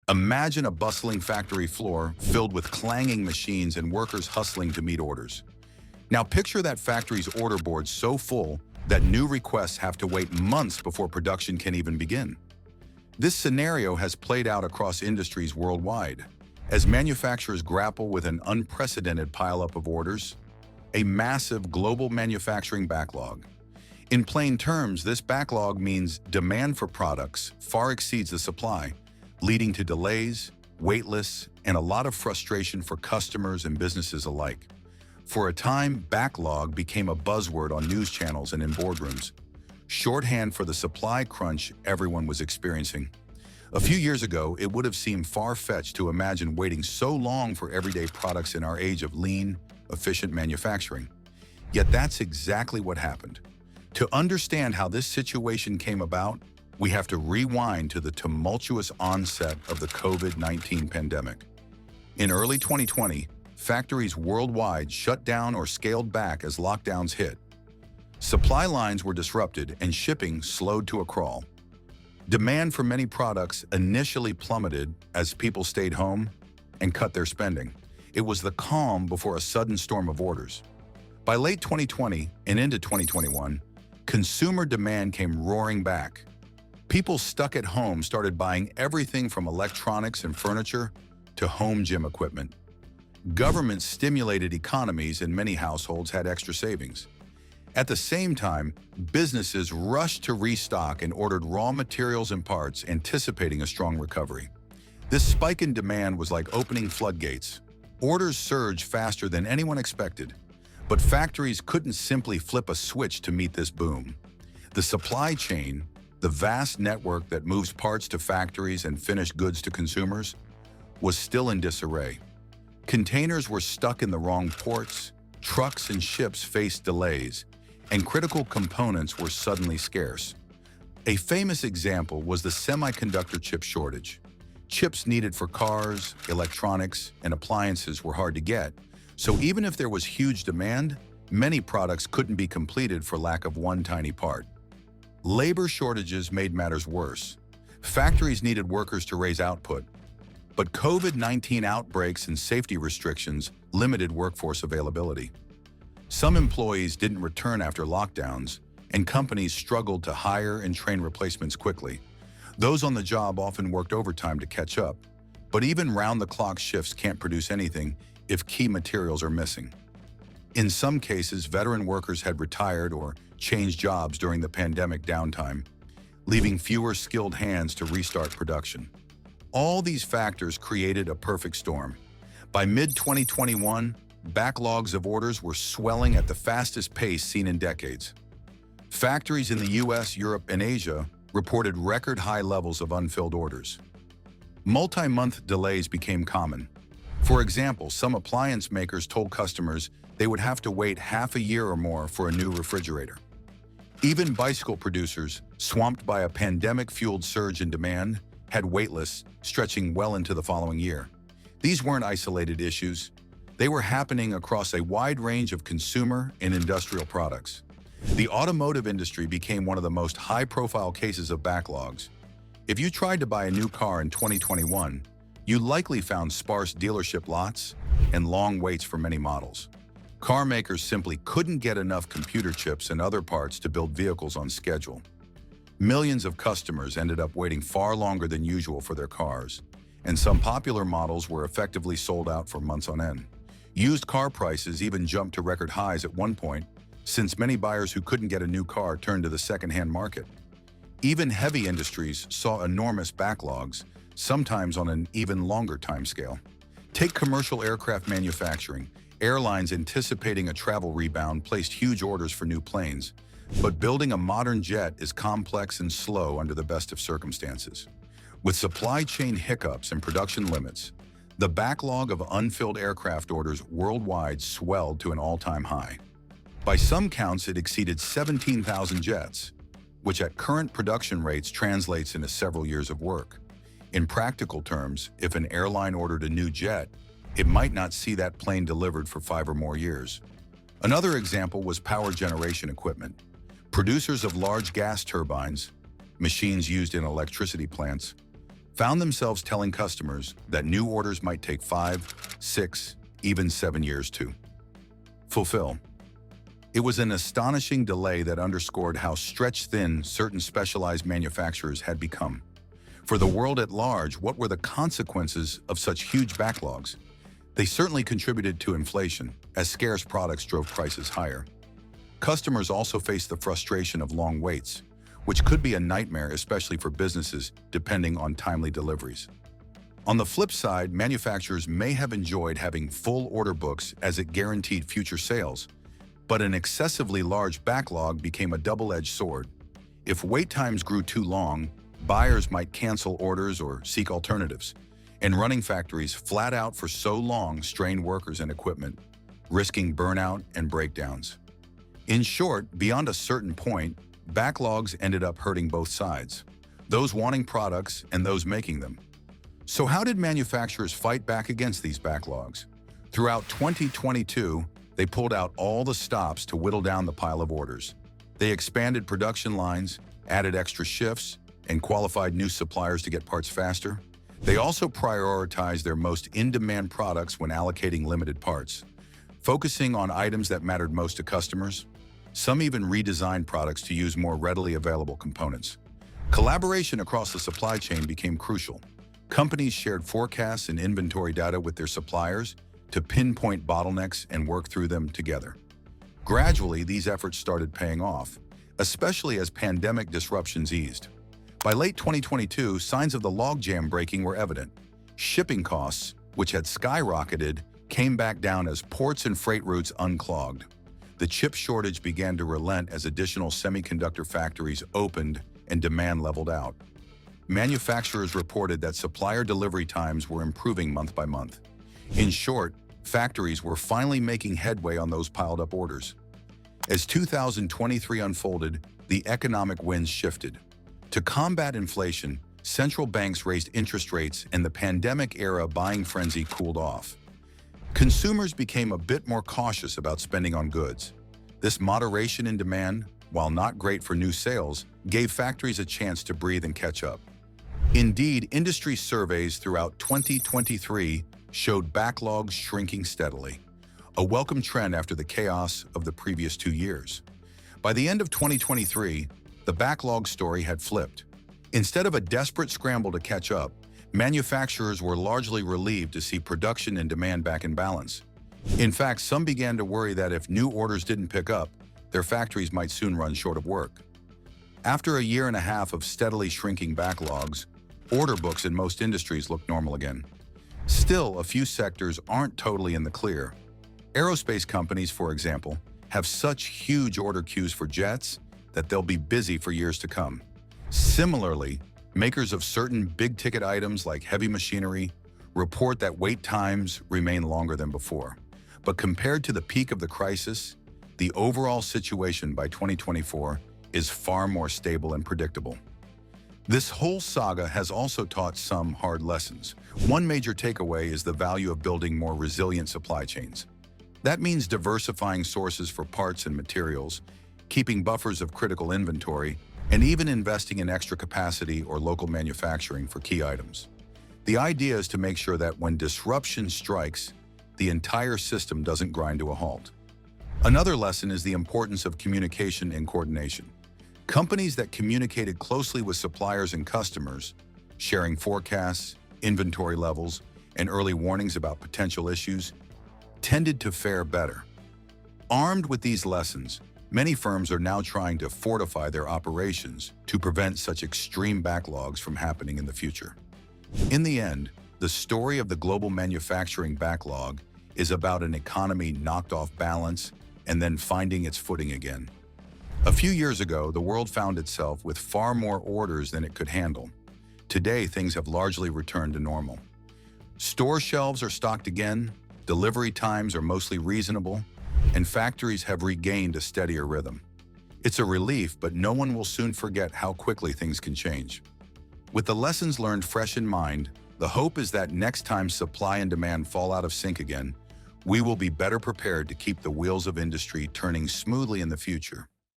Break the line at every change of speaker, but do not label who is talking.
Imagine a bustling factory floor filled with clanging machines and workers hustling to meet orders. Now picture that factory's order board so full that new requests have to wait months before production can even begin. This scenario has played out across industries worldwide, as manufacturers grapple with an unprecedented pileup of orders, a massive global manufacturing backlog. In plain terms, this backlog means demand for products far exceeds the supply, leading to delays, wait lists, and a lot of frustration for customers and businesses alike. For a time, backlog became a buzzword on news channels and in boardrooms, shorthand for the supply crunch everyone was experiencing. A few years ago, it would have seemed far-fetched to imagine waiting so long for everyday products in our age of lean, efficient manufacturing. Yet that's exactly what happened. To understand how this situation came about, we have to rewind to the tumultuous onset of the COVID-19 pandemic. In early 2020, factories worldwide shut down or scaled back as lockdowns hit. Supply lines were disrupted and shipping slowed to a crawl. Demand for many products initially plummeted as people stayed home and cut their spending. It was the calm before a sudden storm of orders. By late 2020 and into 2021, consumer demand came roaring back. People stuck at home started buying everything from electronics and furniture to home gym equipment. Government stimulated economies and many households had extra savings. At the same time, businesses rushed to restock and ordered raw materials and parts, anticipating a strong recovery. This spike in demand was like opening floodgates. Orders surged faster than anyone expected, but factories couldn't simply flip a switch to meet this boom. The supply chain, the vast network that moves parts to factories and finished goods to consumers, was still in disarray. Containers were stuck in the wrong ports, trucks and ships faced delays, and critical components were suddenly scarce. A famous example was the semiconductor chip shortage. Chips needed for cars, electronics, and appliances were hard to get, so even if there was huge demand, many products couldn't be completed for lack of one tiny part. Labor shortages made matters worse. Factories needed workers to raise output, but COVID-19 outbreaks and safety restrictions limited workforce availability. Some employees didn't return after lockdowns, and companies struggled to hire and train replacements quickly. Those on the job often worked overtime to catch up, but even round-the-clock shifts can't produce anything if key materials are missing. In some cases, veteran workers had retired or changed jobs during the pandemic downtime, leaving fewer skilled hands to restart production. All these factors created a perfect storm. By mid-2021, backlogs of orders were swelling at the fastest pace seen in decades. Factories in the US, Europe, and Asia reported record-high levels of unfilled orders. Multi-month delays became common. For example, some appliance makers told customers they would have to wait half a year or more for a new refrigerator. Even bicycle producers, swamped by a pandemic-fueled surge in demand, had waitlists stretching well into the following year. These weren't isolated issues. They were happening across a wide range of consumer and industrial products. The automotive industry became one of the most high-profile cases of backlogs. If you tried to buy a new car in 2021, you likely found sparse dealership lots and long waits for many models. Car makers simply couldn't get enough computer chips and other parts to build vehicles on schedule. Millions of customers ended up waiting far longer than usual for their cars, and some popular models were effectively sold out for months on end. Used car prices even jumped to record highs at one point, since many buyers who couldn't get a new car turned to the second-hand market. Even heavy industries saw enormous backlogs, sometimes on an even longer timescale. Take commercial aircraft manufacturing. Airlines anticipating a travel rebound placed huge orders for new planes, but building a modern jet is complex and slow under the best of circumstances. With supply chain hiccups and production limits, the backlog of unfilled aircraft orders worldwide swelled to an all-time high. By some counts, it exceeded 17,000 jets, which at current production rates translates into several years of work. In practical terms, if an airline ordered a new jet, it might not see that plane delivered for 5 or more years. Another example was power generation equipment. Producers of large gas turbines, machines used in electricity plants, found themselves telling customers that new orders might take 5, 6, even 7 years to fulfill. It was an astonishing delay that underscored how stretched thin certain specialized manufacturers had become. For the world at large, what were the consequences of such huge backlogs? They certainly contributed to inflation, as scarce products drove prices higher. Customers also faced the frustration of long waits, which could be a nightmare, especially for businesses depending on timely deliveries. On the flip side, manufacturers may have enjoyed having full order books as it guaranteed future sales, but an excessively large backlog became a double-edged sword. If wait times grew too long, buyers might cancel orders or seek alternatives, and running factories flat out for so long strained workers and equipment, risking burnout and breakdowns. In short, beyond a certain point, backlogs ended up hurting both sides, those wanting products and those making them. So how did manufacturers fight back against these backlogs? Throughout 2022, they pulled out all the stops to whittle down the pile of orders. They expanded production lines, added extra shifts, and qualified new suppliers to get parts faster. They also prioritized their most in-demand products when allocating limited parts, focusing on items that mattered most to customers. Some even redesigned products to use more readily available components. Collaboration across the supply chain became crucial. Companies shared forecasts and inventory data with their suppliers to pinpoint bottlenecks and work through them together. Gradually, these efforts started paying off, especially as pandemic disruptions eased. By late 2022, signs of the logjam breaking were evident. Shipping costs, which had skyrocketed, came back down as ports and freight routes unclogged. The chip shortage began to relent as additional semiconductor factories opened and demand leveled out. Manufacturers reported that supplier delivery times were improving month by month. In short, factories were finally making headway on those piled-up orders. As 2023 unfolded, the economic winds shifted. To combat inflation, central banks raised interest rates and the pandemic-era buying frenzy cooled off. Consumers became a bit more cautious about spending on goods. This moderation in demand, while not great for new sales, gave factories a chance to breathe and catch up. Indeed, industry surveys throughout 2023 showed backlogs shrinking steadily, a welcome trend after the chaos of the previous 2 years. By the end of 2023, the backlog story had flipped. Instead of a desperate scramble to catch up, manufacturers were largely relieved to see production and demand back in balance. In fact, some began to worry that if new orders didn't pick up, their factories might soon run short of work. After a year and a half of steadily shrinking backlogs, order books in most industries look normal again. Still, a few sectors aren't totally in the clear. Aerospace companies, for example, have such huge order queues for jets that they'll be busy for years to come. Similarly, makers of certain big-ticket items like heavy machinery report that wait times remain longer than before. But compared to the peak of the crisis, the overall situation by 2024 is far more stable and predictable. This whole saga has also taught some hard lessons. One major takeaway is the value of building more resilient supply chains. That means diversifying sources for parts and materials, keeping buffers of critical inventory, and even investing in extra capacity or local manufacturing for key items. The idea is to make sure that when disruption strikes, the entire system doesn't grind to a halt. Another lesson is the importance of communication and coordination. Companies that communicated closely with suppliers and customers, sharing forecasts, inventory levels, and early warnings about potential issues, tended to fare better. Armed with these lessons, many firms are now trying to fortify their operations to prevent such extreme backlogs from happening in the future. In the end, the story of the global manufacturing backlog is about an economy knocked off balance and then finding its footing again. A few years ago, the world found itself with far more orders than it could handle. Today, things have largely returned to normal. Store shelves are stocked again, delivery times are mostly reasonable, and factories have regained a steadier rhythm. It's a relief, but no one will soon forget how quickly things can change. With the lessons learned fresh in mind, the hope is that next time supply and demand fall out of sync again, we will be better prepared to keep the wheels of industry turning smoothly in the future.